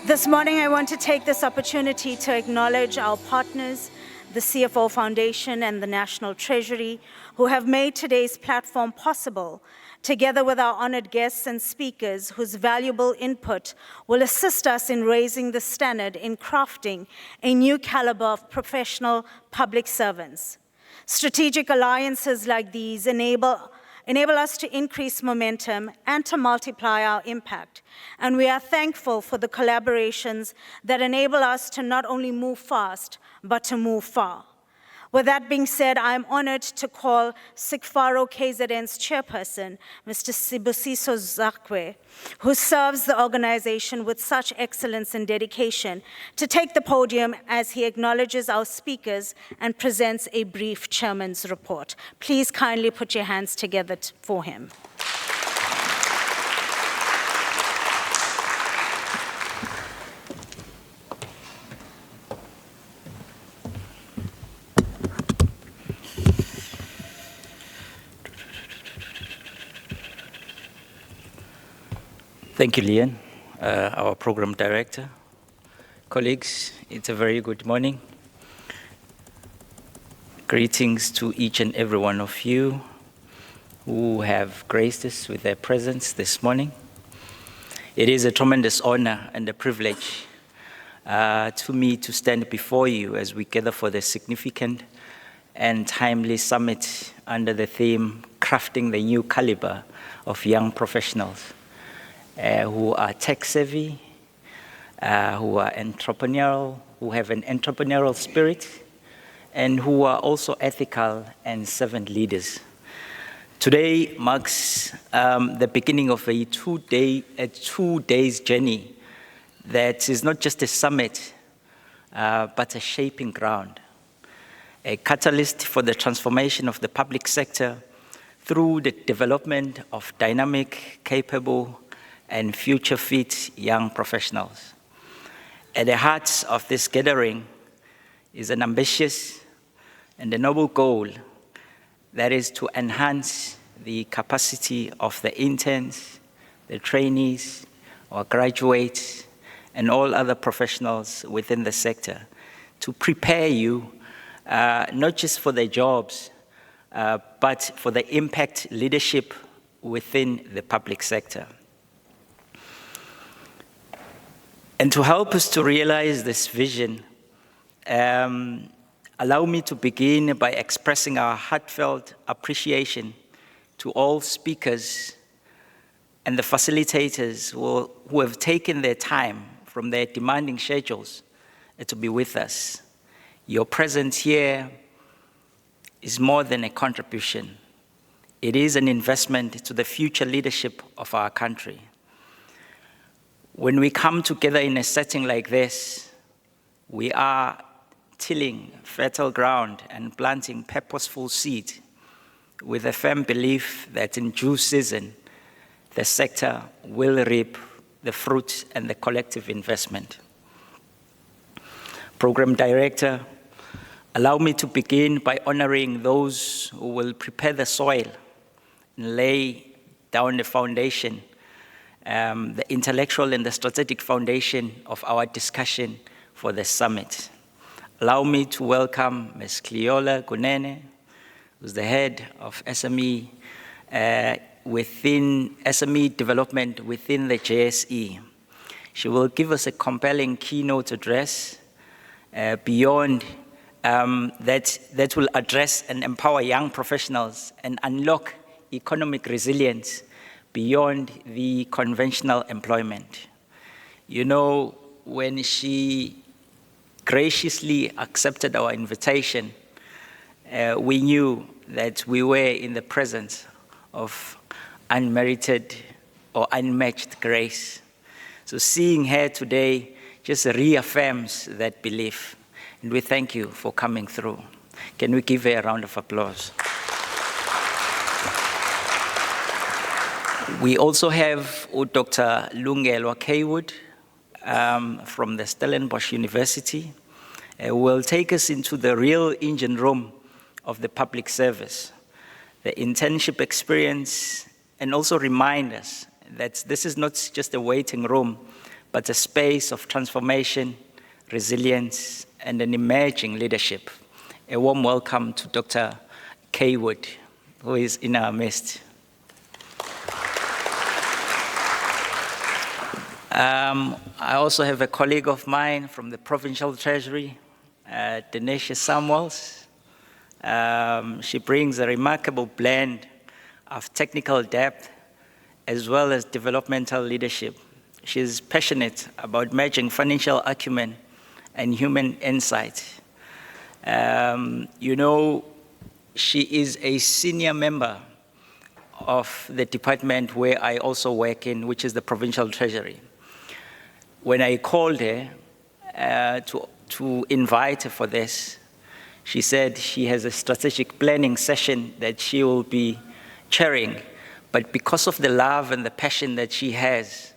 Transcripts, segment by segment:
This morning, I want to take this opportunity to acknowledge our partners, the CFO Foundation and the National Treasury, who have made today's platform possible, together with our honored guests and speakers whose valuable input will assist us in raising the standard in crafting a new caliber of professional public servants. Strategic alliances like these enable us to increase momentum and to multiply our impact. And we are thankful for the collaborations that enable us to not only move fast, but to move far. With that being said, I'm honored to call CIGFARO KZN's chairperson, Mr. Sibusiso Zakwe, who serves the organization with such excellence and dedication, to take the podium as he acknowledges our speakers and presents a brief chairman's report. Please kindly put your hands together for him. Thank you, Leon, our program director. Colleagues, it's a very good morning. Greetings to each and every one of you who have graced us with their presence this morning. It is a tremendous honor and a privilege to me to stand before you as we gather for the significant and timely summit under the theme, Crafting the New Caliber of Young Professionals. Who are tech-savvy, who are entrepreneurial, who have an entrepreneurial spirit, and who are also ethical and servant leaders. Today marks the beginning of a two-days journey that is not just a summit, but a shaping ground, a catalyst for the transformation of the public sector through the development of dynamic, capable, and future-fit young professionals. At the heart of this gathering is an ambitious and a noble goal that is to enhance the capacity of the interns, the trainees, or graduates, and all other professionals within the sector to prepare you not just for their jobs, but for the impact leadership within the public sector. And to help us to realize this vision, allow me to begin by expressing our heartfelt appreciation to all speakers and the facilitators who have taken their time from their demanding schedules to be with us. Your presence here is more than a contribution. It is an investment to the future leadership of our country. When we come together in a setting like this, we are tilling fertile ground and planting purposeful seed with a firm belief that in due season, the sector will reap the fruit and the collective investment. Program Director, allow me to begin by honoring those who will prepare the soil and lay down the foundation, the intellectual and the strategic foundation of our discussion for the summit. Allow me to welcome Ms. Cleola Gunene, who's the head of SME within SME development within the JSE. She will give us a compelling keynote address beyond that will address and empower young professionals and unlock economic resilience beyond the conventional employment. You know, when she graciously accepted our invitation, we knew that we were in the presence of unmerited or unmatched grace. So seeing her today just reaffirms that belief. And we thank you for coming through. Can we give her a round of applause? We also have Dr. Lungelwa Kaywood from the Stellenbosch University, who will take us into the real engine room of the public service, the internship experience, and also remind us that this is not just a waiting room, but a space of transformation, resilience, and an emerging leadership. A warm welcome to Dr. Kay Wood, who is in our midst. I also have a colleague of mine from the Provincial Treasury, Denisha Samuels. She brings a remarkable blend of technical depth as well as developmental leadership. She is passionate about merging financial acumen and human insight. You know, she is a senior member of the department where I also work in, which is the Provincial Treasury. When I called her to invite her for this, she said she has a strategic planning session that she will be chairing, but because of the love and the passion that she has,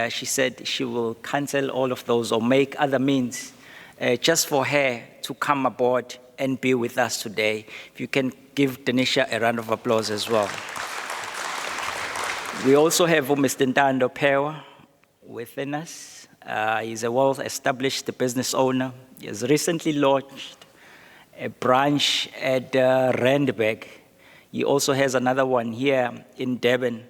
she said she will cancel all of those or make other means just for her to come aboard and be with us today. If you can give Denisha a round of applause as well. We also have Mr. Ntando Pewa within us. He's a well-established business owner. He has recently launched a branch at Randburg. He also has another one here in Durban.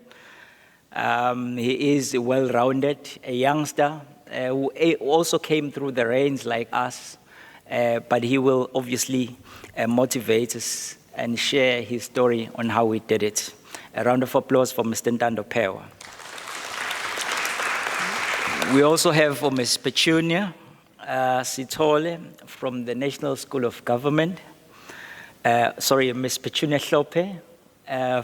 He is well-rounded, a youngster who also came through the ranks like us, but he will obviously motivate us and share his story on how we did it. A round of applause for Mr. Ntando Pewa. We also have Ms. Petunia Sitole from the National School of Government. Ms. Petunia Hlope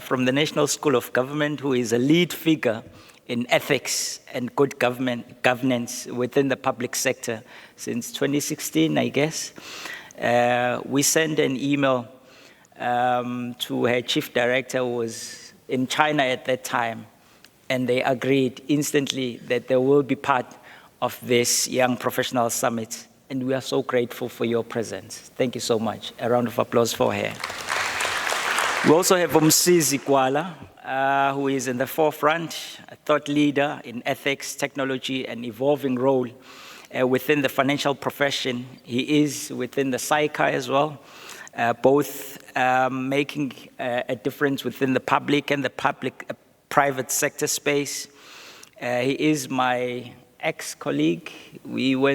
from the National School of Government, who is a lead figure in ethics and good governance within the public sector since 2016, I guess. We sent an email to her chief director, who was in China at that time, and they agreed instantly that they will be part of this Young Professional Summit. And we are so grateful for your presence. Thank you so much. A round of applause for her. We also have Umsizi Gwala, who is in the forefront, a thought leader in ethics, technology, and evolving role within the financial profession. He is within the SAICA as well, both making a difference within the public and the private sector space. He is my ex-colleague. We were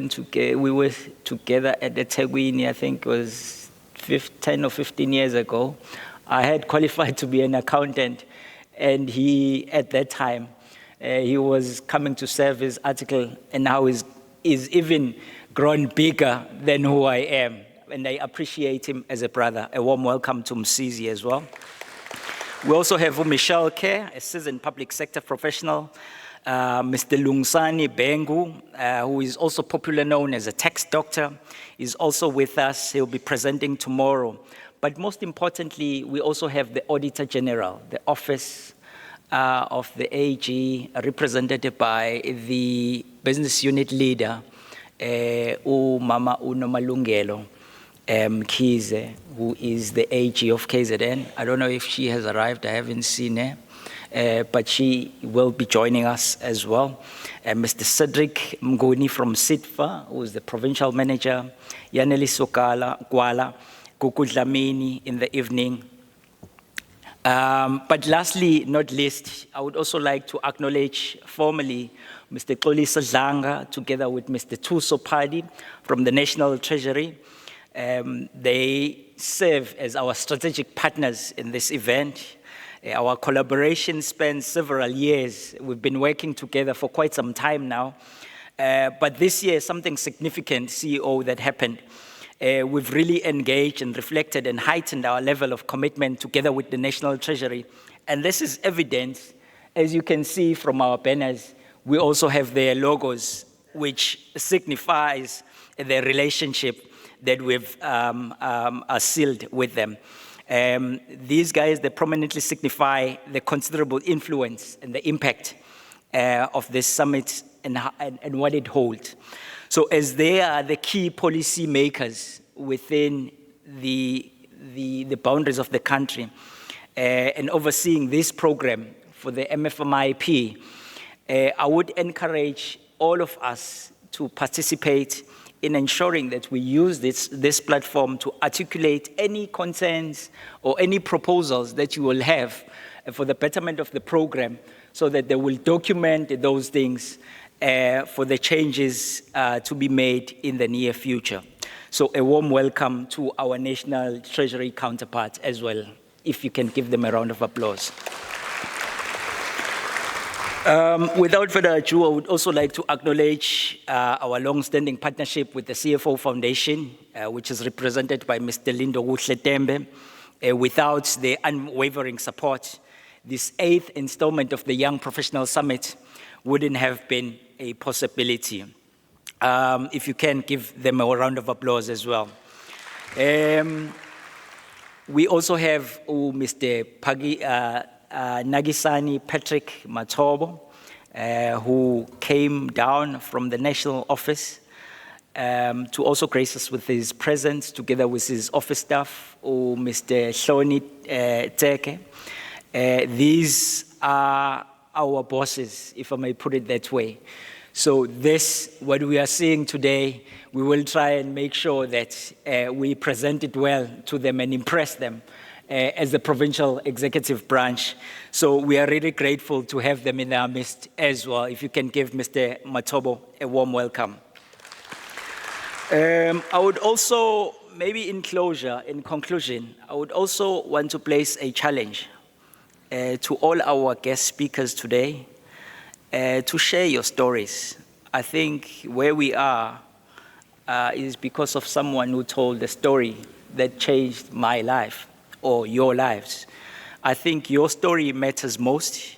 together at the Tegwini, I think it was 10 or 15 years ago. I had qualified to be an accountant, and he, at that time, he was coming to serve his article, and now is even grown bigger than who I am. And I appreciate him as a brother. A warm welcome to Msizi as well. We also have Michelle Kerr, a seasoned public sector professional. Mr. Lungsani Bengu, who is also popularly known as a tax doctor, is also with us. He'll be presenting tomorrow. But most importantly, we also have the Auditor General, the Office of the AG, represented by the business unit leader, Mama Unomalungelo Mkhize, who is the AG of KZN. I don't know if she has arrived. I haven't seen her. But she will be joining us as well. Mr. Cedric Mnguni from SITFA, who is the provincial manager, Yaneli Gwala, Gugu Dlamini in the evening. But lastly, not least, I would also like to acknowledge formally Mr. Xolisa Dlanga, together with Mr. Tuso Padi from the National Treasury. They serve as our strategic partners in this event. Our collaboration spans several years. We've been working together for quite some time now. But this year, something significant, CEO, that happened. We've really engaged and reflected and heightened our level of commitment together with the National Treasury. And this is evident, as you can see from our banners. We also have their logos, which signifies the relationship that we've sealed with them. These guys, they prominently signify the considerable influence and the impact of this summit and what it holds. So as they are the key policy makers within the boundaries of the country and overseeing this program for the MFMIP, I would encourage all of us to participate in ensuring that we use this platform to articulate any concerns or any proposals that you will have for the betterment of the program, so that they will document those things for the changes to be made in the near future. So a warm welcome to our National Treasury counterparts as well, if you can give them a round of applause. Without further ado, I would also like to acknowledge our long-standing partnership with the CFO Foundation, which is represented by Mr. Lindo Tembe. Without their unwavering support, this 8th installment of the Young Professional Summit wouldn't have been a possibility. If you can, give them a round of applause as well. We also have Mr. Nagisani Patrick Matobo, who came down from the national office to also grace us with his presence, together with his office staff, Mr. Hloni Teke. These are our bosses, if I may put it that way. So this, what we are seeing today, we will try and make sure that we present it well to them and impress them as the provincial executive branch. So we are really grateful to have them in our midst as well. If you can give Mr. Matobo a warm welcome. I would also, maybe in conclusion, I would also want to place a challenge to all our guest speakers today to share your stories. I think where we are is because of someone who told a story that changed my life or your lives. I think your story matters most.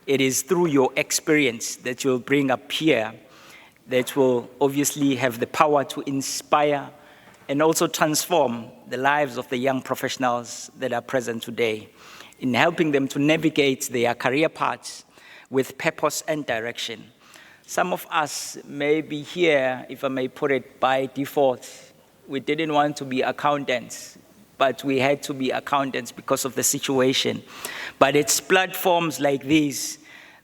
It is through your experience that you'll bring up here that will obviously have the power to inspire and also transform the lives of the young professionals that are present today, in helping them to navigate their career paths with purpose and direction. Some of us may be here, if I may put it, by default. We didn't want to be accountants, but we had to be accountants because of the situation. But it's platforms like these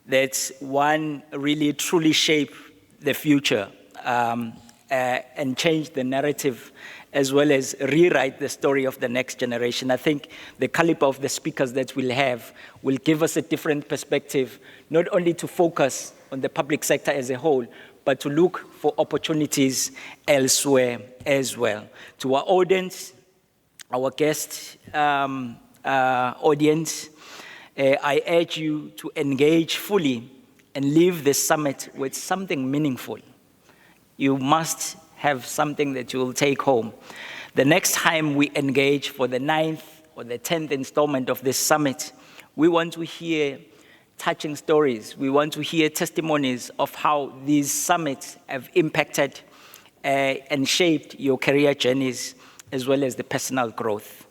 that one really truly shape the future and change the narrative, as well as rewrite the story of the next generation. I think the caliber of the speakers that we'll have will give us a different perspective, not only to focus on the public sector as a whole, but to look for opportunities elsewhere as well. To our audience, our guest audience, I urge you to engage fully and leave this summit with something meaningful. You must have something that you will take home. The next time we engage for the 9th or the 10th installment of this summit, we want to hear touching stories. We want to hear testimonies of how these summits have impacted and shaped your career journeys, as well as the personal growth.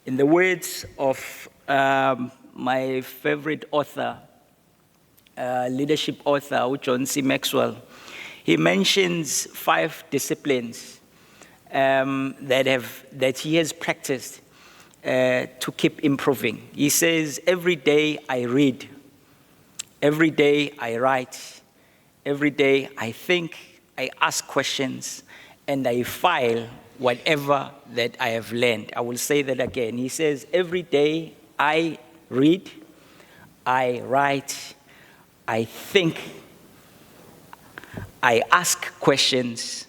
In the words of my favorite author, leadership author, John C. Maxwell, he mentions 5 disciplines that he has practiced to keep improving. He says, every day I read, every day I write, every day I think, I ask questions, and I file whatever that I have learned. I will say that again. He says, every day I read, I write, I think, I ask questions,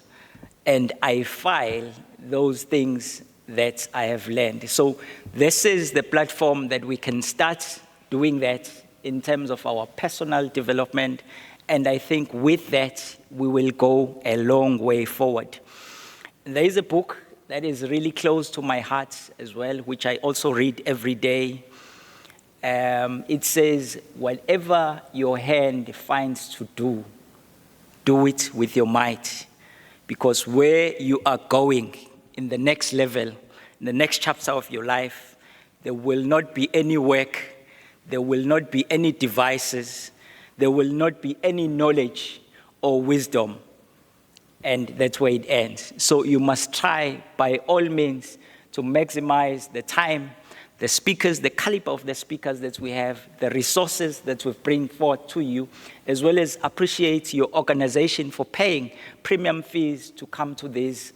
and I file those things that I have learned. So this is the platform that we can start doing that in terms of our personal development, and I think with that, we will go a long way forward. There is a book that is really close to my heart as well, which I also read every day. It says, whatever your hand finds to do, do it with your might, because where you are going in the next level, in the next chapter of your life, there will not be any work, there will not be any devices, there will not be any knowledge or wisdom, and that's where it ends. So you must try by all means to maximize the time, the speakers, the caliber of the speakers that we have, the resources that we bring forth to you, as well as appreciate your organization for paying premium fees to come to this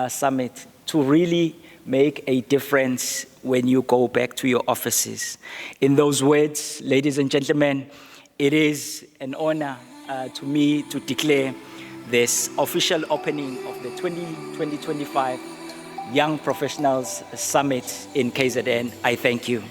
summit to really make a difference when you go back to your offices. In those words, ladies and gentlemen, it is an honor to me to declare this official opening of the 2025 Young Professionals Summit in KZN. I thank you.